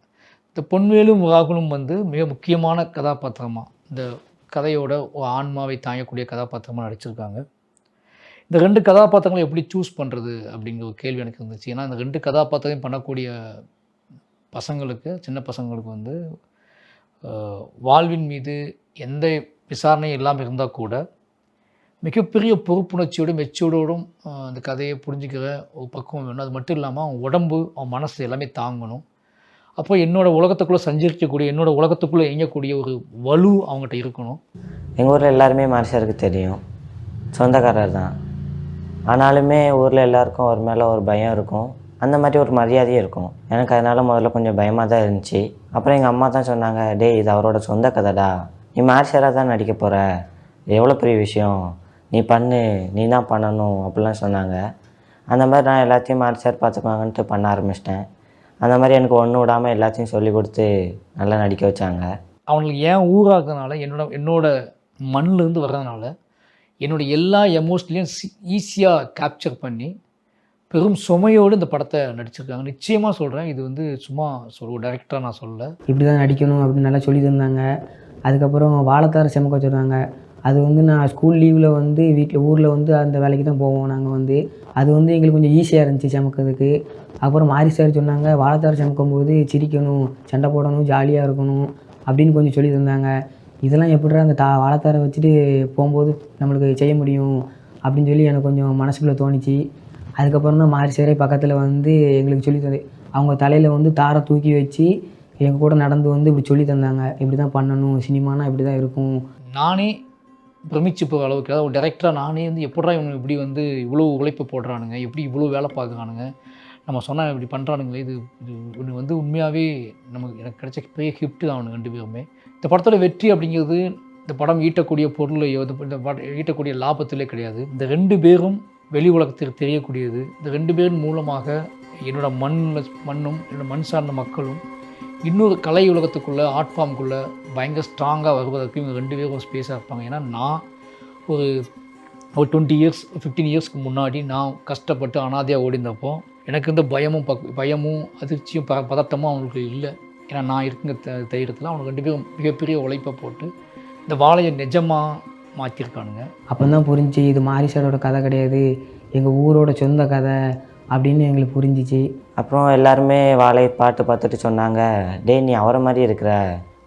இந்த பொன்வேலும் ராகுலும் வந்து மிக முக்கியமான கதாபாத்திரமாக இந்த கதையோட ஆன்மாவை தாங்கக்கூடிய கதாபாத்திரமாக நடிச்சிருக்காங்க. இந்த 2 கதாபாத்திரங்களை எப்படி சூஸ் பண்ணுறது அப்படிங்கிற ஒரு கேள்வி எனக்கு இருந்துச்சு. ஏன்னா இந்த 2 கதாபாத்திரம் பண்ணக்கூடிய பசங்களுக்கு, சின்ன பசங்களுக்கு வந்து வாழ்வின் மீது எந்த விசாரணையும் இல்லாமல் இருந்தால் கூட மிகப்பெரிய பொறுப்புணர்ச்சியோடும் மெச்சூர்டோடும் அந்த கதையை புரிஞ்சுக்கிற ஒரு பக்குவம் வேணும். அது மட்டும் இல்லாமல் அவன் உடம்பு, அவன் மனசு எல்லாமே தாங்கணும். அப்போ என்னோடய உலகத்துக்குள்ளே சஞ்சரிக்கக்கூடிய, என்னோடய உலகத்துக்குள்ளே இயங்கக்கூடிய ஒரு வலு அவங்ககிட்ட இருக்கணும். எங்கள் ஊரில் எல்லாருமே மாரிசாருக்கு தெரியும், சொந்தக்காரர் தான். ஆனாலுமே ஊரில் எல்லாருக்கும் அவர் மேலே ஒரு பயம் இருக்கும், அந்த மாதிரி ஒரு மரியாதையும் இருக்கும். எனக்கு அதனால் முதல்ல கொஞ்சம் பயமாக தான் இருந்துச்சு. அப்புறம் எங்கள் அம்மா தான் சொன்னாங்க, டேய் இது அவரோட சொந்த கதைடா, நீ மாரிசாராக தான் நடிக்க போகிற, எவ்வளோ பெரிய விஷயம், நீ பண்ணு, நீ தான் பண்ணணும் அப்படிலாம் சொன்னாங்க. அந்த மாதிரி நான் எல்லாத்தையும் மாரிசார் பார்த்துக்குவாங்கன்ட்டு பண்ண ஆரம்பிச்சிட்டேன். அந்த மாதிரி எனக்கு ஒன்று விடாமல் எல்லாத்தையும் சொல்லி கொடுத்து நல்லா நடிக்க வச்சாங்க. அவங்களுக்கு ஏன் ஊராகிறதுனால, என்னோட மண்ணிலேருந்து வர்றதுனால என்னோடய எல்லா எமோஷன்லையும் ஈஸியாக கேப்சர் பண்ணி பெரும் சுமையோடு இந்த படத்தை நடிச்சிருக்காங்க. நிச்சயமாக சொல்கிறேன், இது வந்து சும்மா ஒரு டைரக்டராக நான் சொல்லலை, இப்படி தான் நடிக்கணும் அப்படின்னு நல்லா சொல்லி தந்தாங்க. அதுக்கப்புறம் வாழைத்தார செமக்க வச்சுருந்தாங்க. அது வந்து நான் ஸ்கூல் லீவில் வந்து ஊரில் வந்து அந்த வேலைக்கு தான் போவோம் நாங்கள் வந்து. அது வந்து எங்களுக்கு கொஞ்சம் ஈஸியாக இருந்துச்சு செமக்கிறதுக்கு. அப்புறம் மாரி சார் சொன்னாங்க, வாழைத்தார செமக்கும் போது சிரிக்கணும், சண்டை போடணும், ஜாலியாக இருக்கணும் அப்படின்னு கொஞ்சம் சொல்லி தந்தாங்க. இதெல்லாம் எப்படிடா அந்த வாழைத்தாரை வச்சுட்டு போகும்போது நம்மளுக்கு செய்ய முடியும் அப்படின்னு சொல்லி எனக்கு கொஞ்சம் மனசுக்குள்ளே தோணிச்சு. அதுக்கப்புறம் தான் மாரி சாரே பக்கத்தில் வந்து எங்களுக்கு சொல்லி தந்து, அவங்க தலையில் வந்து தாரை தூக்கி வச்சு எங்கள் கூட நடந்து வந்து இப்படி சொல்லி தந்தாங்க, இப்படி தான் பண்ணணும், சினிமானா இப்படி தான் இருக்கும். நானே பிரமிச்சு போகிற அளவுக்கு, அதாவது ஒரு டைரக்டராக நானே வந்து எப்படா இவங்க இப்படி வந்து இவ்வளோ உழைப்பு போடுறானுங்க, எப்படி இவ்வளோ வேலை பார்க்குறானுங்க, நம்ம சொன்னால் இப்படி பண்ணுறானுங்களே, இது இது ஒன்று வந்து உண்மையாகவே எனக்கு கிடைச்ச பெரிய கிஃப்ட் தான் அவனுக்கு 2 பேருமே. இந்த படத்தோட வெற்றி அப்படிங்கிறது இந்த படம் ஈட்டக்கூடிய பொருளையோ இந்த படம் ஈட்டக்கூடிய லாபத்திலே கிடையாது. இந்த 2 பேரும் வெளி உலகத்திற்கு தெரியக்கூடியது. இந்த 2 பேரின் மூலமாக என்னோடய மண்ணும் என்னோட மண் சார்ந்த மக்களும் இன்னொரு கலை உலகத்துக்குள்ளே ஆர்ட் ஃபார்முக்குள்ளே பயங்கர ஸ்ட்ராங்காக வருவதற்கு இவங்க 2 பேரும் ஸ்பேஸாக இருப்பாங்க. ஏன்னா நான் ஒரு 20 இயர்ஸ் 15 இயர்ஸ்க்கு முன்னாடி நான் கஷ்டப்பட்டு அனாதையாக ஓடிந்தப்போ எனக்கு இந்த பயமும் அதிர்ச்சியும் பதட்டமும் அவங்களுக்கு இல்லை. ஏன்னா நான் இருக்குங்க தைரியத்தில் அவங்க 2 பேரும் மிகப்பெரிய உழைப்பை போட்டு இந்த வாழையை நிஜமாக மாற்றிருக்கானுங்க. அப்போ தான் புரிஞ்சு இது மாரி சாரோட கதை கிடையாது, எங்கள் ஊரோட சொந்த கதை அப்படின்னு எங்களுக்கு புரிஞ்சிச்சு. அப்புறம் எல்லாருமே வாழை பாட்டு பார்த்துட்டு சொன்னாங்க, டேய் நீ அவரை மாதிரி இருக்கிற,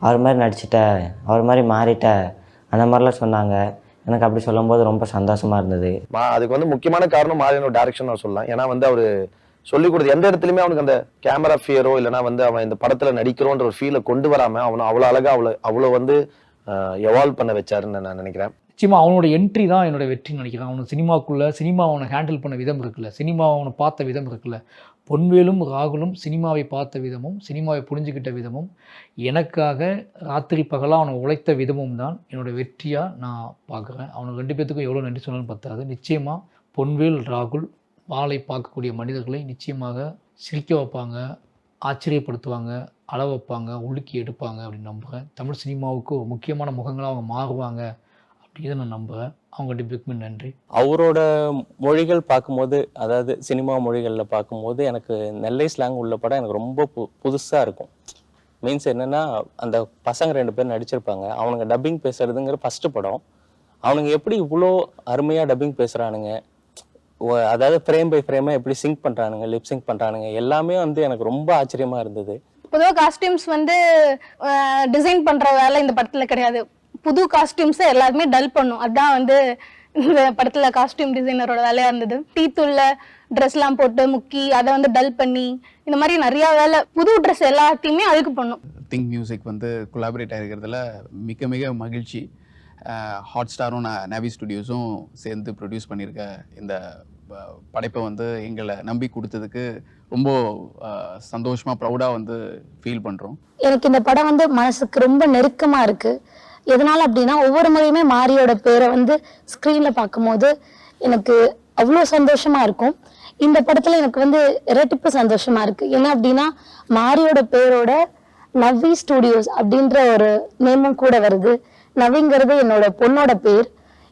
அவர் மாதிரி நடிச்சிட்ட, அவர் மாதிரி மாறிட்ட, அந்த மாதிரிலாம் சொன்னாங்க. எனக்கு அப்படி சொல்லும்போது ரொம்ப சந்தோஷமாக இருந்தது. அதுக்கு வந்து முக்கியமான காரணம் மாரியனோட டைரக்ஷன் நான் சொல்லலாம். ஏன்னா வந்து அவர் சொல்லிக் கொடுத்து எந்த இடத்துலையுமே அவனுக்கு அந்த கேமரா ஃபியரோ இல்லைனா வந்து அவன் இந்த படத்தில் நடிக்கிறோன்ற ஒரு ஃபீலை கொண்டு வராமல் அவனை அவ்வளோ அழகாக அவ்வளோ வந்து எவால்வ் பண்ண வச்சாருன்னு நான் நினைக்கிறேன். நிச்சயமாக அவனோட என்ட்ரி தான் என்னோட வெற்றின்னு நினைக்கிறேன். அவனுக்கு சினிமா அவனை ஹேண்டில் பண்ண விதம் இருக்குல்ல, சினிமா அவனை பார்த்த விதம் இருக்குல்ல, பொன்வேலும் ராகுலும் சினிமாவை பார்த்த விதமும் சினிமாவை புரிஞ்சுக்கிட்ட விதமும் எனக்காக ராத்திரி பகலாக அவனை உழைத்த விதமும் தான் என்னோடய வெற்றியாக நான் பார்க்குறேன். அவனுக்கு 2 பேத்துக்கும் எவ்வளோ நன்றி சொன்னாலும் பத்தாது. நிச்சயமாக பொன்வேல் ராகுல் வாளை பார்க்கக்கூடிய மனிதர்களை நிச்சயமாக சிரிக்க வைப்பாங்க, ஆச்சரியப்படுத்துவாங்க, அள வைப்பாங்க, உலுக்கி எடுப்பாங்க அப்படின்னு நம்புகிறேன். தமிழ் சினிமாவுக்கு ஒரு முக்கியமான முகங்களாக அவங்க மாறுவாங்க அப்படின்னு நான் நம்புகிறேன். அவங்க 2 பேருக்குமே நன்றி. அவரோட மொழிகள் பார்க்கும்போது, அதாவது சினிமா மொழிகளில் பார்க்கும்போது எனக்கு நெல்லை ஸ்லாங் உள்ள படம் எனக்கு ரொம்ப புதுசாக இருக்கும். மீன்ஸ் என்னென்னா, அந்த பசங்க 2 பேர் நடிச்சிருப்பாங்க, அவனுங்க டப்பிங் பேசுகிறதுங்கிற ஃபஸ்ட்டு படம். அவனுங்க எப்படி இவ்வளோ அருமையாக டப்பிங் பேசுகிறானுங்க, அதாவது ஃப்ரேம் பை ஃப்ரேமாக எப்படி சிங்க் பண்ணுறானுங்க, லிப் சிங்க் பண்ணுறானுங்க, எல்லாமே வந்து எனக்கு ரொம்ப ஆச்சரியமாக இருந்தது. பொதுவாக காஸ்டியூம்ஸ் வந்து டிசைன் பண்ணுற வேலை இந்த படத்தில் கிடையாது. புது காஸ்டியூம்ஸை எல்லாருமே டல் பண்ணும். அதுதான் வந்து இந்த படத்தில் காஸ்டியூம் டிசைனரோட வேலையாக இருந்தது. டீத்துள்ள ட்ரெஸ்லாம் போட்டு முக்கி அதை வந்து டல் பண்ணி இந்த மாதிரி நிறையா வேலை, புது ட்ரெஸ் எல்லாத்தையுமே அதுக்கு பண்ணும். திங்க் மியூசிக் வந்து கொலாபரேட் ஆகிருக்கிறதுல மிக மிக மகிழ்ச்சி. ஹாட் ஸ்டாரும் நேவி ஸ்டுடியோஸும் சேர்ந்து ப்ரொடியூஸ் பண்ணியிருக்க இந்த படைப்பை வந்து எங்களை நம்பி கொடுத்ததுக்கு ரொம்ப சந்தோஷமாக ப்ரௌடாக வந்து ஃபீல் பண்ணுறோம். எனக்கு இந்த படம் வந்து மனசுக்கு ரொம்ப நெருக்கமாக இருக்குது. எதனால் அப்படின்னா, ஒவ்வொரு முறையுமே மாரியோட பேரை வந்து ஸ்க்ரீனில் பார்க்கும்போது எனக்கு அவ்வளோ சந்தோஷமாக இருக்கும். இந்த படத்தில் எனக்கு வந்து இரட்டிப்பு சந்தோஷமாக இருக்குது. என்ன அப்படின்னா, மாரியோட பேரோட நவி ஸ்டுடியோஸ் அப்படின்ற ஒரு நேமும் கூட வருது. நவிங்கிறது என்னோட பொண்ணோட பேர்.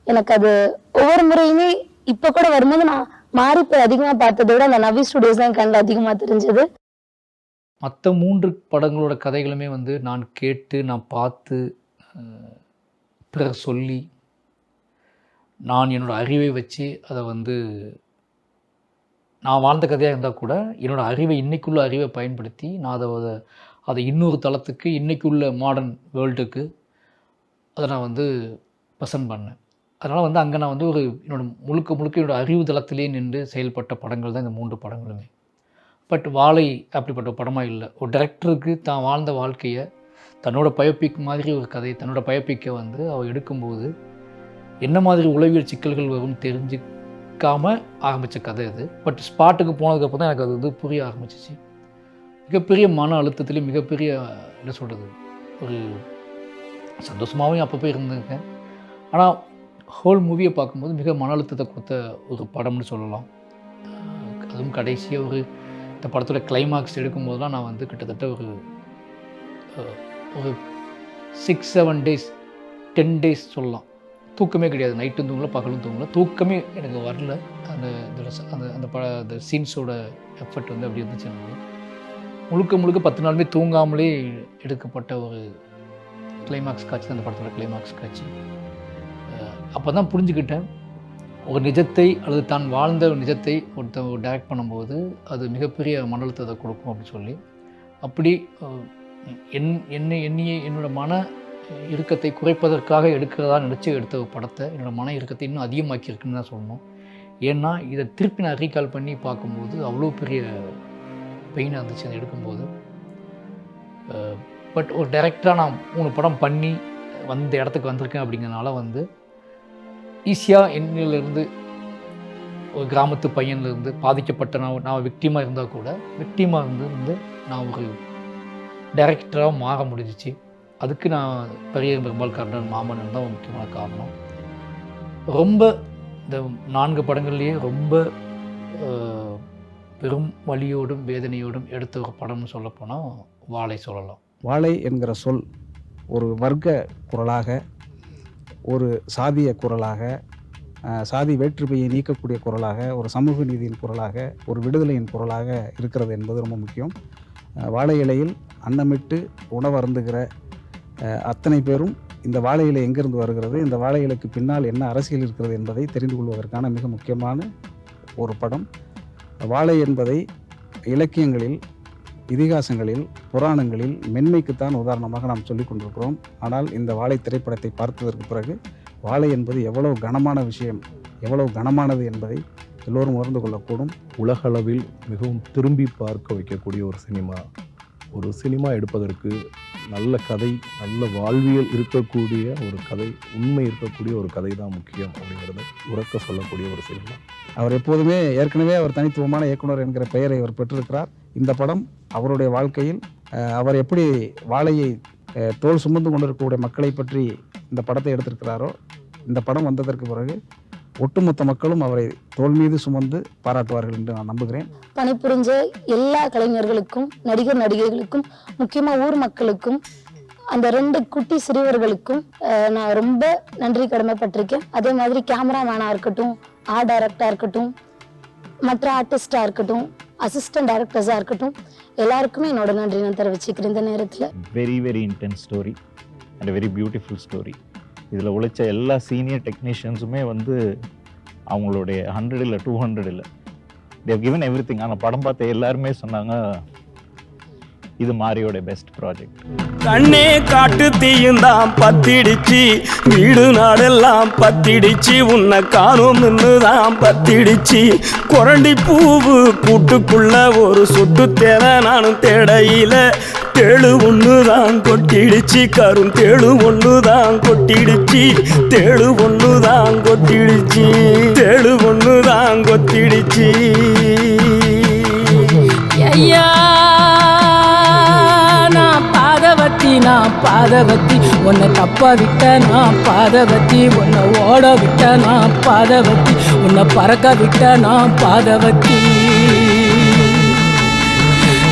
எனக்கு அது ஒவ்வொரு முறையுமே இப்போ கூட வரும்போது நான் மாரி பேர் அதிகமாக பார்த்ததை விட அந்த நவி ஸ்டுடியோஸ் தான் கண்ணில் அதிகமாக தெரிஞ்சது. மற்ற 3 படங்களோட கதைகளுமே வந்து நான் கேட்டு, நான் பார்த்து, பிறர் சொல்லி, நான் என்னோடய அறிவை வச்சு அதை வந்து நான் வாழ்ந்த கதையாக இருந்தால் கூட என்னோடய அறிவை இன்றைக்குள்ள அறிவை பயன்படுத்தி நான் அதை இன்னொரு தளத்துக்கு, இன்றைக்குள்ள மாடர்ன் வேர்ல்டுக்கு அதை நான் வந்து ப்ரெசன்ட் பண்ணேன். அதனால் வந்து அங்கே நான் வந்து என்னோட முழுக்க என்னோடய அறிவு தளத்திலே நின்று செயல்பட்ட படங்கள் தான் இந்த 3 படங்களுமே. பட் வாழை அப்படிப்பட்ட படமாக இல்லை. ஒரு டைரக்டருக்கு தான் வாழ்ந்த வாழ்க்கையை தன்னோட பயோபிக் மாதிரி ஒரு கதை, தன்னோட பயோபிக்கை வந்து அவள் எடுக்கும்போது என்ன மாதிரி உளவியல் சிக்கல்கள் வரும்னு தெரிஞ்சுக்காமல் ஆரம்பித்த கதை அது. பட் ஸ்பாட்டுக்கு போனதுக்கப்புறம் தான் எனக்கு அது வந்து புரிய ஆரம்பிச்சிச்சு. மிகப்பெரிய மன அழுத்தத்துலேயும் மிகப்பெரிய என்ன சொல்கிறது, ஒரு சந்தோஷமாகவும் அப்பப்போ இருந்திருக்கேன். ஆனால் ஹோல் மூவியை பார்க்கும்போது மிக மன அழுத்தத்தை கொடுத்த ஒரு படம்னு சொல்லலாம். அதுவும் கடைசியாக இந்த படத்தோட கிளைமாக்ஸ் எடுக்கும்போதுலாம் நான் வந்து கிட்டத்தட்ட ஒரு 6-7 டேஸ் 10 டேஸ் சொல்லலாம், தூக்கமே கிடையாது. நைட்டும் தூங்கல, பகலும் தூங்கல, தூக்கமே எனக்கு வரல. அந்த சீன்ஸோட எஃபர்ட் வந்து அப்படி இருந்துச்சு. எனக்கு முழுக்க 10 நாளுமே தூங்காமலே எடுக்கப்பட்ட ஒரு கிளைமாக்ஸ் காட்சி தான் அந்த படத்தோட கிளைமாக்ஸ் காட்சி. அப்போ தான் புரிஞ்சுக்கிட்டேன், ஒரு நிஜத்தை அல்லது தான் வாழ்ந்த நிஜத்தை ஒருத்தர் டைரக்ட் பண்ணும்போது அது மிகப்பெரிய மன அழுத்தத்தை கொடுக்கும் அப்படின்னு சொல்லி. அப்படி என்னோட மன இறுக்கத்தை குறைப்பதற்காக எடுக்கிறதா நினச்சி எடுத்த ஒரு படத்தை என்னோடய மன இறுக்கத்தை இன்னும் அதிகமாக்கியிருக்குன்னு தான் சொல்லணும். ஏன்னா இதை திருப்பி நான் ரீகால் பண்ணி பார்க்கும்போது அவ்வளோ பெரிய பெயினாக இருந்துச்சு அதை எடுக்கும்போது. பட் ஒரு டைரக்டராக நான் 3 படம் பண்ணி வந்த இடத்துக்கு வந்திருக்கேன் அப்படிங்கிறனால வந்து ஈஸியாக என்னிலிருந்து ஒரு கிராமத்து பையன்லேருந்து பாதிக்கப்பட்ட நான் விக்டிமாக இருந்தால் கூட விக்டிமாக இருந்து நான் ஒரு டைரக்டராக மாற முடிஞ்சிச்சு. அதுக்கு நான் பெரிய பெரும்பால் கர்ணன் மாமன்னன் தான் ஒரு முக்கியமான காரணம். ரொம்ப இந்த 4 படங்கள்லேயே ரொம்ப பெரும் வலியோடும் வேதனையோடும் எடுத்த ஒரு படம்னு சொல்லப்போனால் வாழை சொல்லலாம். வாழை என்கிற சொல் ஒரு வர்க்க குரலாக, ஒரு சாதிய குரலாக, சாதி வேற்றுமையை நீக்கக்கூடிய குரலாக, ஒரு சமூக நீதியின் குரலாக, ஒரு விடுதலையின் குரலாக இருக்கிறது என்பது ரொம்ப முக்கியம். வாழை இலையில் அன்னமிட்டு உணவு அருந்துகிற அத்தனை பேரும் இந்த வாழை இலை எங்கிருந்து வருகிறது, இந்த வாழை இலைக்கு பின்னால் என்ன அரசியல் இருக்கிறது என்பதை தெரிந்து கொள்வதற்கான மிக முக்கியமான ஒரு படம். வாழை என்பதை இலக்கியங்களில், இதிகாசங்களில், புராணங்களில் மென்மைக்குத்தான் உதாரணமாக நாம் சொல்லிக் கொண்டிருக்கிறோம். ஆனால் இந்த வாழை திரைப்படத்தை பார்த்ததற்கு பிறகு வாழை என்பது எவ்வளவு கனமான விஷயம், எவ்வளவு கனமானது என்பதை எல்லோரும் உணர்ந்து கொள்ளக்கூடும். உலகளவில் மிகவும் திரும்பி பார்க்க வைக்கக்கூடிய ஒரு சினிமா. ஒரு சினிமா எடுப்பதற்கு நல்ல கதை, நல்ல வாழ்வியல் இருக்கக்கூடிய ஒரு கதை, உண்மை இருக்கக்கூடிய ஒரு கதை தான் முக்கியம் அப்படிங்கிறத உறக்க சொல்லக்கூடிய ஒரு சினிமா. அவர் எப்போதுமே ஏற்கனவே அவர் தனித்துவமான இயக்குனர் என்கிற பெயரை அவர் பெற்றிருக்கிறார். இந்த படம் அவருடைய வாழ்க்கையில் அவர் எப்படி வாழையை தோல் சுமந்து கொண்டிருக்கக்கூடிய மக்களை பற்றி இந்த படத்தை எடுத்திருக்கிறாரோ, இந்த படம் வந்ததற்கு பிறகு ஒட்டுமொத்த மக்களும் அவரை தோல் மீது சுமந்து பாராட்டுவார்கள் என்று நான் நம்புகிறேன். பணிபுரிஞ்ச எல்லா கலைஞர்களுக்கும், நடிகர் நடிகைகளுக்கும், முக்கியமாக ஊர் மக்களுக்கும், அந்த 2 குட்டி சிறுவர்களுக்கும் நான் ரொம்ப நன்றி கடமைப்பட்டிருக்கேன். அதே மாதிரி கேமராமேனாக இருக்கட்டும், ஆர்ட் டைரக்டராக இருக்கட்டும், மற்ற ஆர்டிஸ்டாக இருக்கட்டும், அசிஸ்டன்ட் டைரக்டர்ஸாக இருக்கட்டும், எல்லாருக்குமே என்னோட நன்றி நான் தெரிவிச்சுக்கிறேன் இந்த நேரத்தில். Very intense story and very beautiful story. இதில் உழைச்ச எல்லா சீனியர் டெக்னீஷியன்ஸுமே வந்து அவங்களுடைய 100 இல்லை 200 இல்லை, தேவ் கிவன் எவ்ரி திங். ஆனால் படம் பார்த்த எல்லாருமே சொன்னாங்க இது மாரியோட பெஸ்ட் ப்ராஜெக்ட். கண்ணே காட்டு தீயுந்தான் பத்திடிச்சு, வீடு நாடெல்லாம் பத்திடிச்சு, உன்னை காணும்னு தான் பத்திடிச்சு, குரண்டி பூவு கூட்டுக்குள்ள ஒரு சொட்டு தேவை நானும் தேடையில, தேழு ஒன்று தான் கொட்டிடுச்சு, கரும் தேழு ஒன்று தான் கொட்டிடுச்சு, தேழு ஒன்று தான் கொட்டிடுச்சு, தேழு ஒன்று தான் கொத்திடுச்சு. ஐயா நான் பாதவத்தி, உன்னை தப்ப விட்ட நான் பாதவத்தி, உன்னை ஓட விட்ட நான் பாதவத்தி, உன்னை பறக்க விட்ட நான் பாதவத்தி,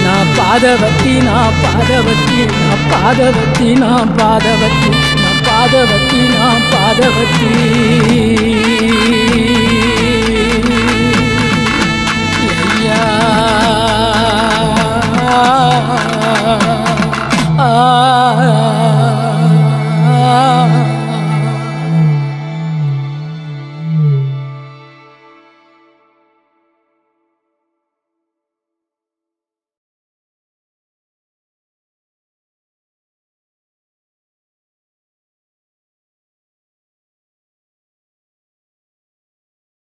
நான் பாதவத்தி, நான் பாதவத்தி, நான் பாதவத்தி, நான் பாதவத்தி, நான் பாதவத்தி, நான் பாதவத்தி. ஐயா